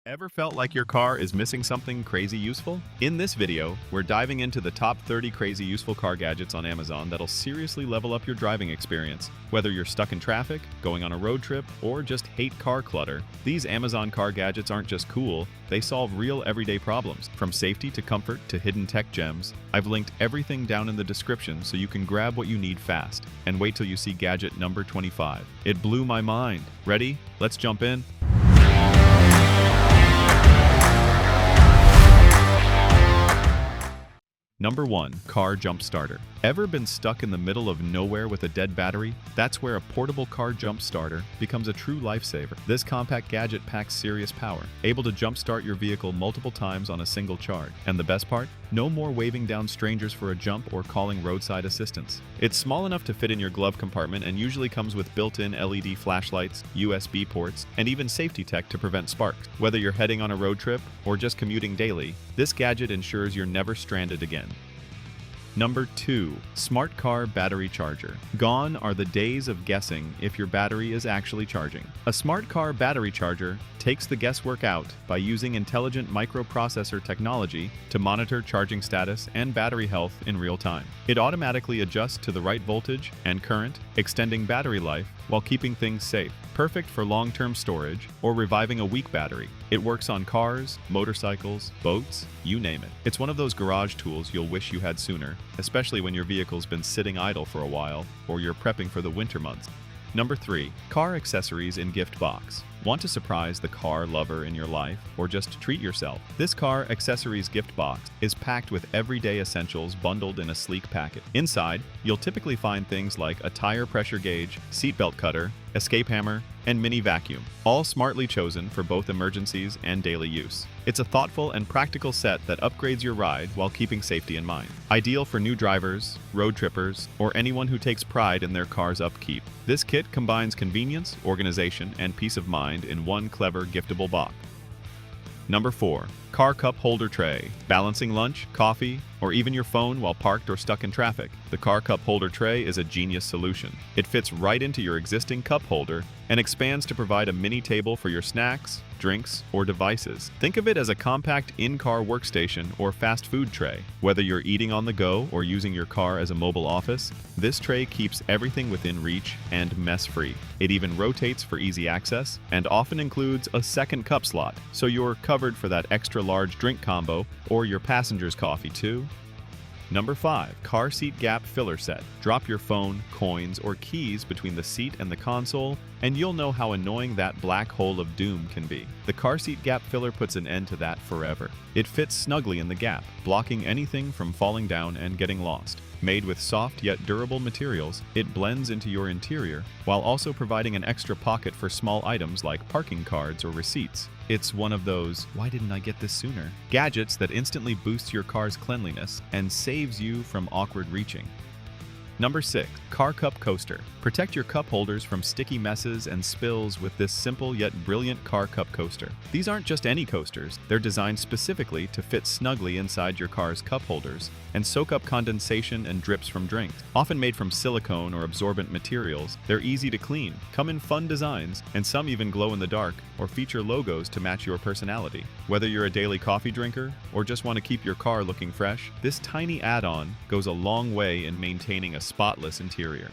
Ever felt like your car is missing something crazy useful? In this video, we're diving into the top 30 crazy useful car gadgets on Amazon that'll seriously level up your driving experience. Whether you're stuck in traffic, going on a road trip, or just hate car clutter, these Amazon car gadgets aren't just cool, they solve real everyday problems. From safety to comfort to hidden tech gems, I've linked everything down in the description so you can grab what you need fast. And wait till you see gadget number 25. It blew my mind. Ready? Let's jump in. Number 1. Car Jump Starter. Ever been stuck in the middle of nowhere with a dead battery? That's where a portable car jump starter becomes a true lifesaver. This compact gadget packs serious power, able to jumpstart your vehicle multiple times on a single charge. And the best part? No more waving down strangers for a jump or calling roadside assistance. It's small enough to fit in your glove compartment and usually comes with built-in LED flashlights, USB ports, and even safety tech to prevent sparks. Whether you're heading on a road trip or just commuting daily, this gadget ensures you're never stranded again. Number 2. Smart Car Battery Charger. Gone are the days of guessing if your battery is actually charging. A smart car battery charger takes the guesswork out by using intelligent microprocessor technology to monitor charging status and battery health in real time. It automatically adjusts to the right voltage and current, extending battery life while keeping things safe. Perfect for long-term storage or reviving a weak battery. It works on cars, motorcycles, boats, you name it. It's one of those garage tools you'll wish you had sooner, especially when your vehicle's been sitting idle for a while or you're prepping for the winter months. Number 3. Car Accessories in Gift Box. Want to surprise the car lover in your life or just treat yourself? This car accessories gift box is packed with everyday essentials bundled in a sleek packet. Inside, you'll typically find things like a tire pressure gauge, seatbelt cutter, escape hammer, and mini vacuum, all smartly chosen for both emergencies and daily use. It's a thoughtful and practical set that upgrades your ride while keeping safety in mind. Ideal for new drivers, road trippers, or anyone who takes pride in their car's upkeep. This kit combines convenience, organization, and peace of mind in one clever giftable box. Number 4. Car Cup Holder Tray. Balancing lunch, coffee, or even your phone while parked or stuck in traffic. The Car Cup Holder Tray is a genius solution. It fits right into your existing cup holder and expands to provide a mini table for your snacks, drinks, or devices. Think of it as a compact in-car workstation or fast food tray. Whether you're eating on the go or using your car as a mobile office, this tray keeps everything within reach and mess-free. It even rotates for easy access and often includes a second cup slot, so you're covered for that extra large drink combo or your passenger's coffee too. Number 5. Car Seat Gap Filler Set. Drop your phone, coins, or keys between the seat and the console, and you'll know how annoying that black hole of doom can be. The car seat gap filler puts an end to that forever. It fits snugly in the gap, blocking anything from falling down and getting lost. Made with soft yet durable materials, it blends into your interior, while also providing an extra pocket for small items like parking cards or receipts. It's one of those, why didn't I get this sooner? Gadgets that instantly boosts your car's cleanliness and saves you from awkward reaching. Number 6. Car Cup Coaster. Protect your cup holders from sticky messes and spills with this simple yet brilliant car cup coaster. These aren't just any coasters, they're designed specifically to fit snugly inside your car's cup holders and soak up condensation and drips from drinks. Often made from silicone or absorbent materials, they're easy to clean, come in fun designs, and some even glow in the dark or feature logos to match your personality. Whether you're a daily coffee drinker or just want to keep your car looking fresh, this tiny add-on goes a long way in maintaining a spotless interior.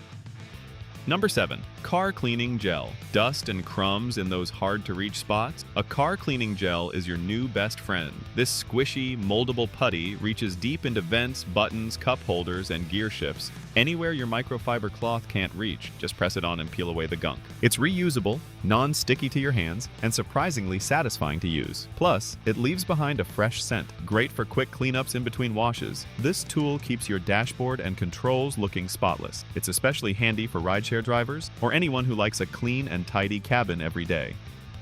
Number 7. Car Cleaning Gel. Dust and crumbs in those hard-to-reach spots? A car cleaning gel is your new best friend. This squishy, moldable putty reaches deep into vents, buttons, cup holders, and gear shifts. Anywhere your microfiber cloth can't reach, just press it on and peel away the gunk. It's reusable, non-sticky to your hands, and surprisingly satisfying to use. Plus, it leaves behind a fresh scent, great for quick cleanups in between washes. This tool keeps your dashboard and controls looking spotless. It's especially handy for rideshare drivers or anyone who likes a clean and tidy cabin every day.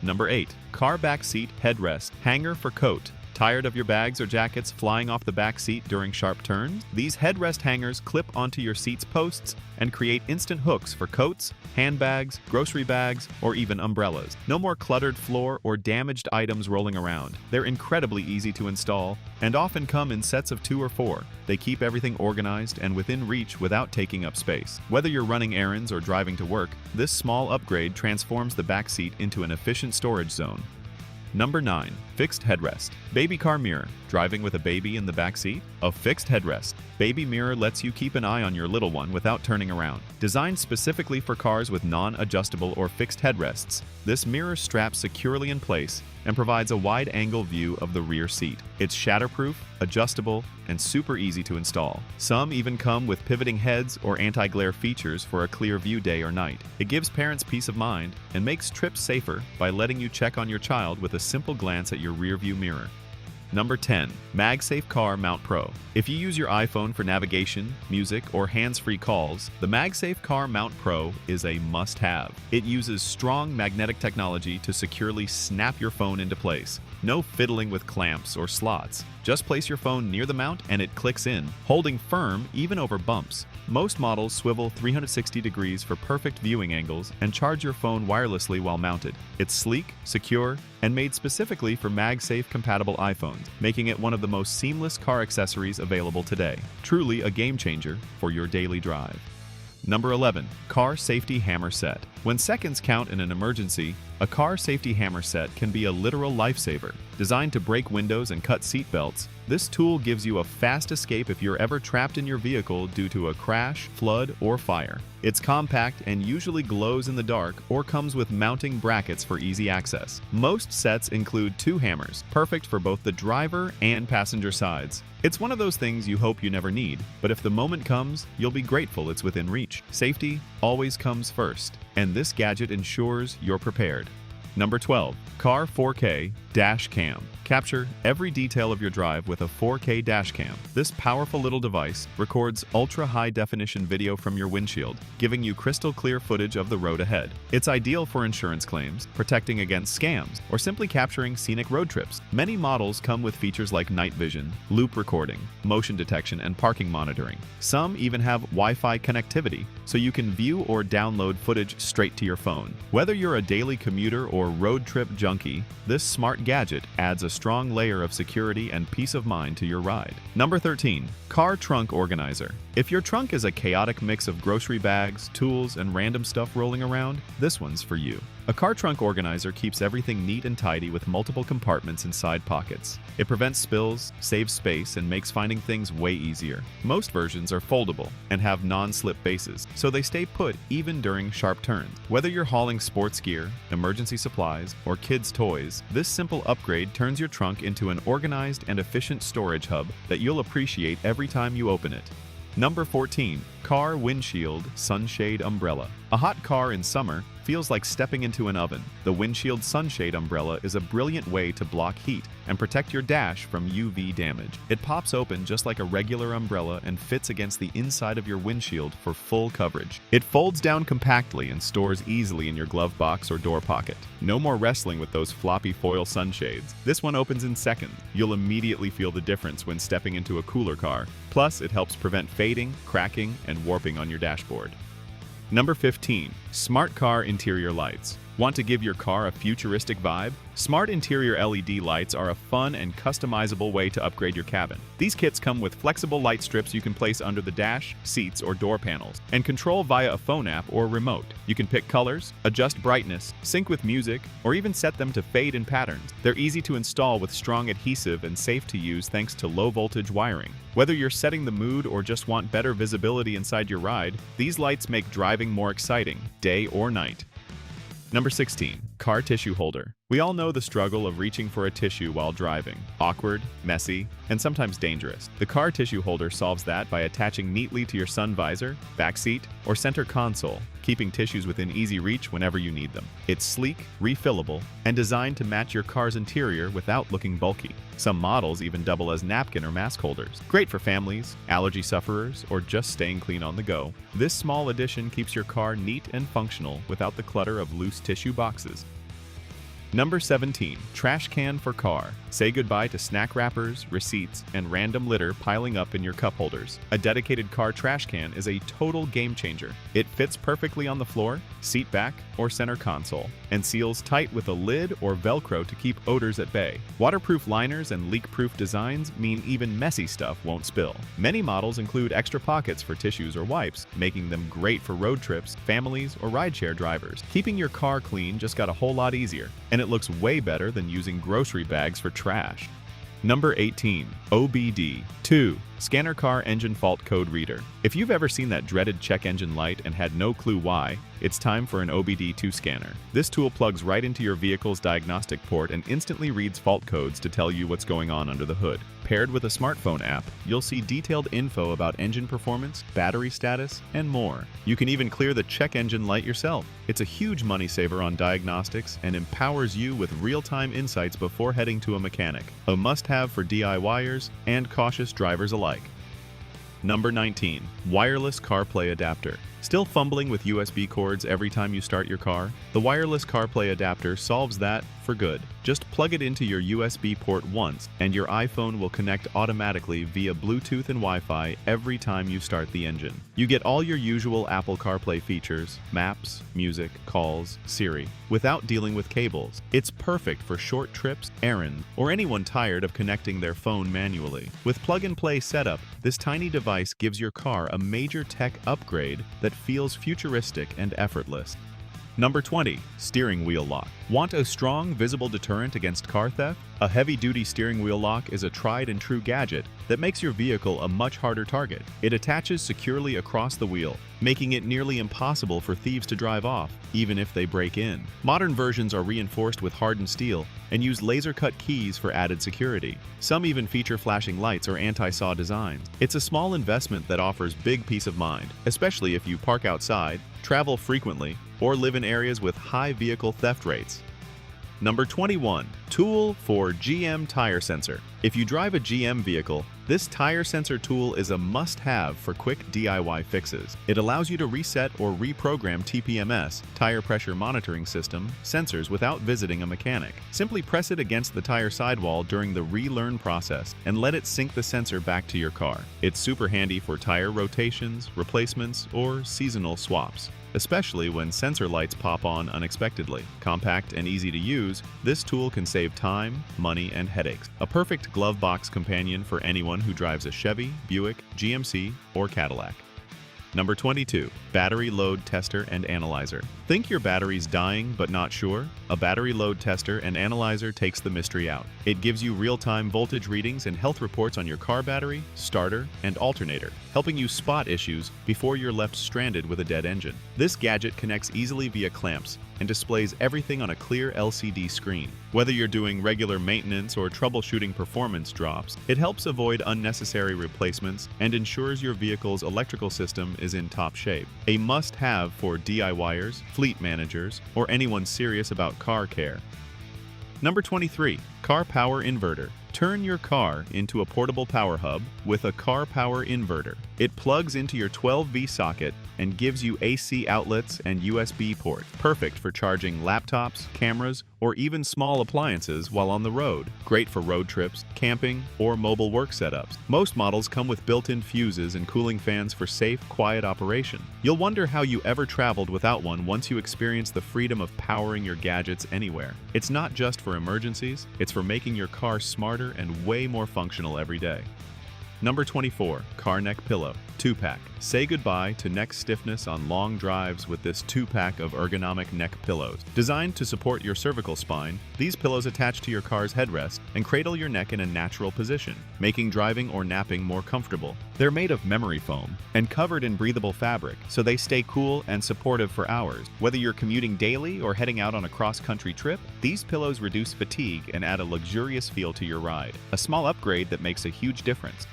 Number 8. Car Back Seat Headrest. Hanger for coat. Tired of your bags or jackets flying off the back seat during sharp turns? These headrest hangers clip onto your seat's posts and create instant hooks for coats, handbags, grocery bags, or even umbrellas. No more cluttered floor or damaged items rolling around. They're incredibly easy to install and often come in sets of 2 or 4. They keep everything organized and within reach without taking up space. Whether you're running errands or driving to work, this small upgrade transforms the back seat into an efficient storage zone. Number 9. Fixed headrest. Baby car mirror. Driving with a baby in the back seat? A fixed headrest. Baby mirror lets you keep an eye on your little one without turning around. Designed specifically for cars with non-adjustable or fixed headrests, this mirror straps securely in place and provides a wide-angle view of the rear seat. It's shatterproof, adjustable, and super easy to install. Some even come with pivoting heads or anti-glare features for a clear view day or night. It gives parents peace of mind and makes trips safer by letting you check on your child with a simple glance at your rearview mirror. Number 10. Magsafe Car Mount Pro. If you use your iPhone for navigation, music, or hands-free calls, the Magsafe Car Mount Pro is a must-have. It uses strong magnetic technology to securely snap your phone into place. No fiddling with clamps or slots. Just place your phone near the mount and it clicks in, holding firm even over bumps. Most models swivel 360 degrees for perfect viewing angles and charge your phone wirelessly while mounted. It's sleek, secure, and made specifically for MagSafe-compatible iPhones, making it one of the most seamless car accessories available today. Truly a game-changer for your daily drive. Number 11. Car Safety Hammer Set. When seconds count in an emergency, a car safety hammer set can be a literal lifesaver. Designed to break windows and cut seat belts, this tool gives you a fast escape if you're ever trapped in your vehicle due to a crash, flood, or fire. It's compact and usually glows in the dark or comes with mounting brackets for easy access. Most sets include 2 hammers, perfect for both the driver and passenger sides. It's one of those things you hope you never need, but if the moment comes, you'll be grateful it's within reach. Safety always comes first, and this gadget ensures you're prepared. Number 12. Car 4K Dash Cam. Capture every detail of your drive with a 4K dash cam. This powerful little device records ultra-high-definition video from your windshield, giving you crystal-clear footage of the road ahead. It's ideal for insurance claims, protecting against scams, or simply capturing scenic road trips. Many models come with features like night vision, loop recording, motion detection, and parking monitoring. Some even have Wi-Fi connectivity, so you can view or download footage straight to your phone. Whether you're a daily commuter or road trip junkie, this smart gadget adds a strong layer of security and peace of mind to your ride. Number 13. Car Trunk Organizer. If your trunk is a chaotic mix of grocery bags, tools, and random stuff rolling around, this one's for you. A car trunk organizer keeps everything neat and tidy with multiple compartments and side pockets. It prevents spills, saves space, and makes finding things way easier. Most versions are foldable and have non-slip bases, so they stay put even during sharp turns. Whether you're hauling sports gear, emergency supplies, or kids' toys, this simple upgrade turns your trunk into an organized and efficient storage hub that you'll appreciate every time you open it. Number 14. Car Windshield Sunshade Umbrella. A hot car in summer feels like stepping into an oven. The Windshield Sunshade umbrella is a brilliant way to block heat and protect your dash from UV damage. It pops open just like a regular umbrella and fits against the inside of your windshield for full coverage. It folds down compactly and stores easily in your glove box or door pocket. No more wrestling with those floppy foil sunshades. This one opens in seconds. You'll immediately feel the difference when stepping into a cooler car. Plus, it helps prevent fading, cracking, and warping on your dashboard. Number 15. Smart Car Interior Lights. Want to give your car a futuristic vibe? Smart interior LED lights are a fun and customizable way to upgrade your cabin. These kits come with flexible light strips you can place under the dash, seats, or door panels, and control via a phone app or remote. You can pick colors, adjust brightness, sync with music, or even set them to fade in patterns. They're easy to install with strong adhesive and safe to use thanks to low-voltage wiring. Whether you're setting the mood or just want better visibility inside your ride, these lights make driving more exciting, day or night. Number 16. Car Tissue Holder. We all know the struggle of reaching for a tissue while driving. Awkward, messy, and sometimes dangerous. The car tissue holder solves that by attaching neatly to your sun visor, back seat, or center console, keeping tissues within easy reach whenever you need them. It's sleek, refillable, and designed to match your car's interior without looking bulky. Some models even double as napkin or mask holders. Great for families, allergy sufferers, or just staying clean on the go. This small addition keeps your car neat and functional without the clutter of loose tissue boxes. Number 17. Trash Can for Car. Say goodbye to snack wrappers, receipts, and random litter piling up in your cup holders. A dedicated car trash can is a total game changer. It fits perfectly on the floor, seat back, or center console, and seals tight with a lid or Velcro to keep odors at bay. Waterproof liners and leak-proof designs mean even messy stuff won't spill. Many models include extra pockets for tissues or wipes, making them great for road trips, families, or rideshare drivers. Keeping your car clean just got a whole lot easier, and it looks way better than using grocery bags for trash. Number 18. OBD2 Scanner Car Engine Fault Code Reader. If you've ever seen that dreaded check engine light and had no clue why, it's time for an OBD2 scanner. This tool plugs right into your vehicle's diagnostic port and instantly reads fault codes to tell you what's going on under the hood. Paired with a smartphone app, you'll see detailed info about engine performance, battery status, and more. You can even clear the check engine light yourself. It's a huge money saver on diagnostics and empowers you with real-time insights before heading to a mechanic. A must-have for DIYers and cautious drivers alike. Number 19. Wireless CarPlay Adapter. Still fumbling with USB cords every time you start your car? The wireless CarPlay adapter solves that for good. Just plug it into your USB port once, and your iPhone will connect automatically via Bluetooth and Wi-Fi every time you start the engine. You get all your usual Apple CarPlay features, maps, music, calls, Siri, without dealing with cables. It's perfect for short trips, errands, or anyone tired of connecting their phone manually. With plug-and-play setup, this tiny device gives your car a major tech upgrade that feels futuristic and effortless. Number 20. Steering Wheel Lock. Want a strong, visible deterrent against car theft? A heavy-duty steering wheel lock is a tried-and-true gadget that makes your vehicle a much harder target. It attaches securely across the wheel, making it nearly impossible for thieves to drive off, even if they break in. Modern versions are reinforced with hardened steel and use laser-cut keys for added security. Some even feature flashing lights or anti-saw designs. It's a small investment that offers big peace of mind, especially if you park outside, travel frequently, or live in areas with high vehicle theft rates. Number 21. Tool for GM Tire Sensor. If you drive a GM vehicle, this tire sensor tool is a must-have for quick DIY fixes. It allows you to reset or reprogram TPMS, tire pressure monitoring system, sensors without visiting a mechanic. Simply press it against the tire sidewall during the relearn process and let it sync the sensor back to your car. It's super handy for tire rotations, replacements, or seasonal swaps, especially when sensor lights pop on unexpectedly. Compact and easy to use, this tool can save time, money, and headaches. A perfect glove box companion for anyone who drives a Chevy, Buick, GMC, or Cadillac. Number 22. Battery Load Tester and Analyzer. Think your battery's dying but not sure? A battery load tester and analyzer takes the mystery out. It gives you real-time voltage readings and health reports on your car battery, starter, and alternator, helping you spot issues before you're left stranded with a dead engine. This gadget connects easily via clamps and displays everything on a clear LCD screen. Whether you're doing regular maintenance or troubleshooting performance drops, it helps avoid unnecessary replacements and ensures your vehicle's electrical system is in top shape. A must-have for DIYers, fleet managers, or anyone serious about car care. Number 23. Car Power Inverter. Turn your car into a portable power hub with a car power inverter. It plugs into your 12V socket and gives you AC outlets and USB ports, perfect for charging laptops, cameras, or even small appliances while on the road. Great for road trips, camping, or mobile work setups. Most models come with built-in fuses and cooling fans for safe, quiet operation. You'll wonder how you ever traveled without one once you experience the freedom of powering your gadgets anywhere. It's not just for emergencies, it's for making your car smarter and way more functional every day. Number 24. Car Neck Pillow 2-pack. Say goodbye to neck stiffness on long drives with this 2-pack of ergonomic neck pillows. Designed to support your cervical spine, these pillows attach to your car's headrest and cradle your neck in a natural position, making driving or napping more comfortable. They're made of memory foam and covered in breathable fabric, so they stay cool and supportive for hours. Whether you're commuting daily or heading out on a cross-country trip, these pillows reduce fatigue and add a luxurious feel to your ride. A small upgrade that makes a huge difference.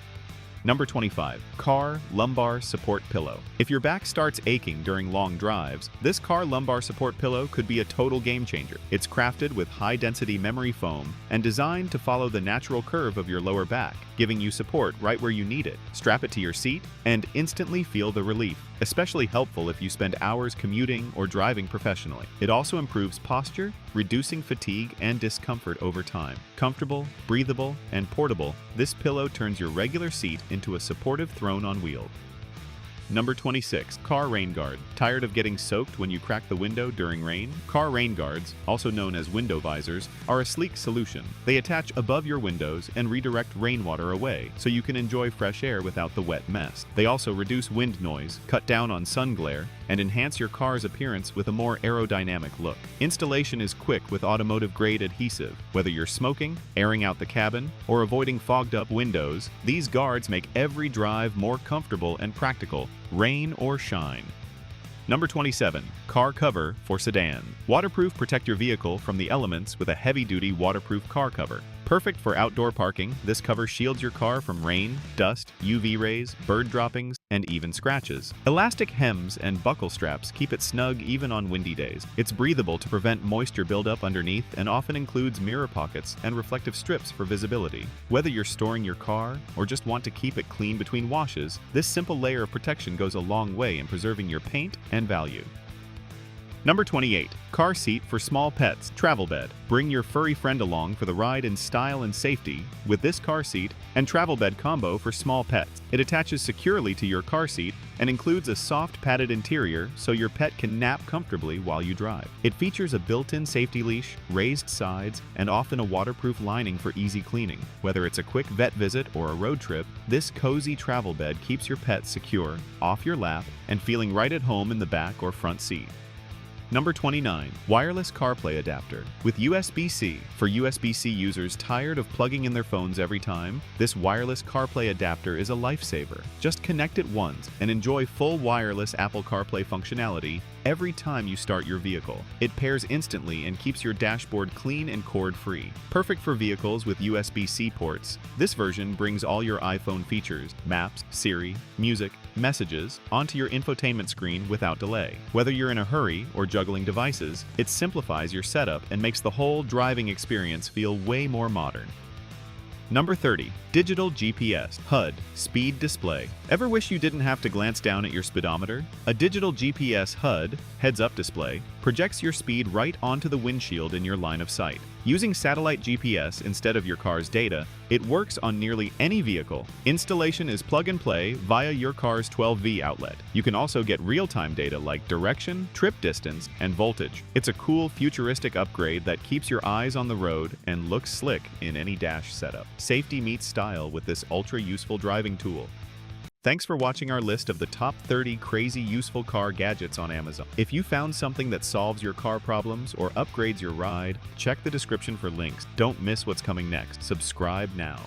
Number 25. Car Lumbar Support Pillow. If your back starts aching during long drives, this car lumbar support pillow could be a total game changer. It's crafted with high-density memory foam and designed to follow the natural curve of your lower back, giving you support right where you need it. Strap it to your seat and instantly feel the relief, especially helpful if you spend hours commuting or driving professionally. It also improves posture, reducing fatigue and discomfort over time. Comfortable, breathable, and portable, this pillow turns your regular seat into a supportive throne on wheels. Number 26. Car Rain Guard. Tired of getting soaked when you crack the window during rain? Car rain guards, also known as window visors, are a sleek solution. They attach above your windows and redirect rainwater away, so you can enjoy fresh air without the wet mess. They also reduce wind noise, cut down on sun glare, and enhance your car's appearance with a more aerodynamic look. Installation is quick with automotive-grade adhesive. Whether you're smoking, airing out the cabin, or avoiding fogged-up windows, these guards make every drive more comfortable and practical, rain or shine. Number 27. Car Cover for Sedan. Waterproof. Protect your vehicle from the elements with a heavy-duty waterproof car cover. Perfect for outdoor parking, this cover shields your car from rain, dust, UV rays, bird droppings, and even scratches. Elastic hems and buckle straps keep it snug even on windy days. It's breathable to prevent moisture buildup underneath and often includes mirror pockets and reflective strips for visibility. Whether you're storing your car or just want to keep it clean between washes, this simple layer of protection goes a long way in preserving your paint and value. Number 28. Car Seat for Small Pets. Travel Bed. Bring your furry friend along for the ride in style and safety with this car seat and travel bed combo for small pets. It attaches securely to your car seat and includes a soft padded interior so your pet can nap comfortably while you drive. It features a built-in safety leash, raised sides, and often a waterproof lining for easy cleaning. Whether it's a quick vet visit or a road trip, this cozy travel bed keeps your pet secure, off your lap, and feeling right at home in the back or front seat. Number 29. Wireless CarPlay Adapter. With USB-C. For USB-C users tired of plugging in their phones every time, this wireless CarPlay adapter is a lifesaver. Just connect it once and enjoy full wireless Apple CarPlay functionality every time you start your vehicle. It pairs instantly and keeps your dashboard clean and cord-free. Perfect for vehicles with USB-C ports, this version brings all your iPhone features, Maps, Siri, music, messages, onto your infotainment screen without delay. Whether you're in a hurry or juggling devices, it simplifies your setup and makes the whole driving experience feel way more modern. Number 30. Digital GPS. HUD. Speed Display. Ever wish you didn't have to glance down at your speedometer? A digital GPS HUD, heads-up display, projects your speed right onto the windshield in your line of sight. Using satellite GPS instead of your car's data, it works on nearly any vehicle. Installation is plug-and-play via your car's 12V outlet. You can also get real-time data like direction, trip distance, and voltage. It's a cool, futuristic upgrade that keeps your eyes on the road and looks slick in any dash setup. Safety meets style with this ultra-useful driving tool. Thanks for watching our list of the top 30 crazy useful car gadgets on Amazon. If you found something that solves your car problems or upgrades your ride, check the description for links. Don't miss what's coming next. Subscribe now.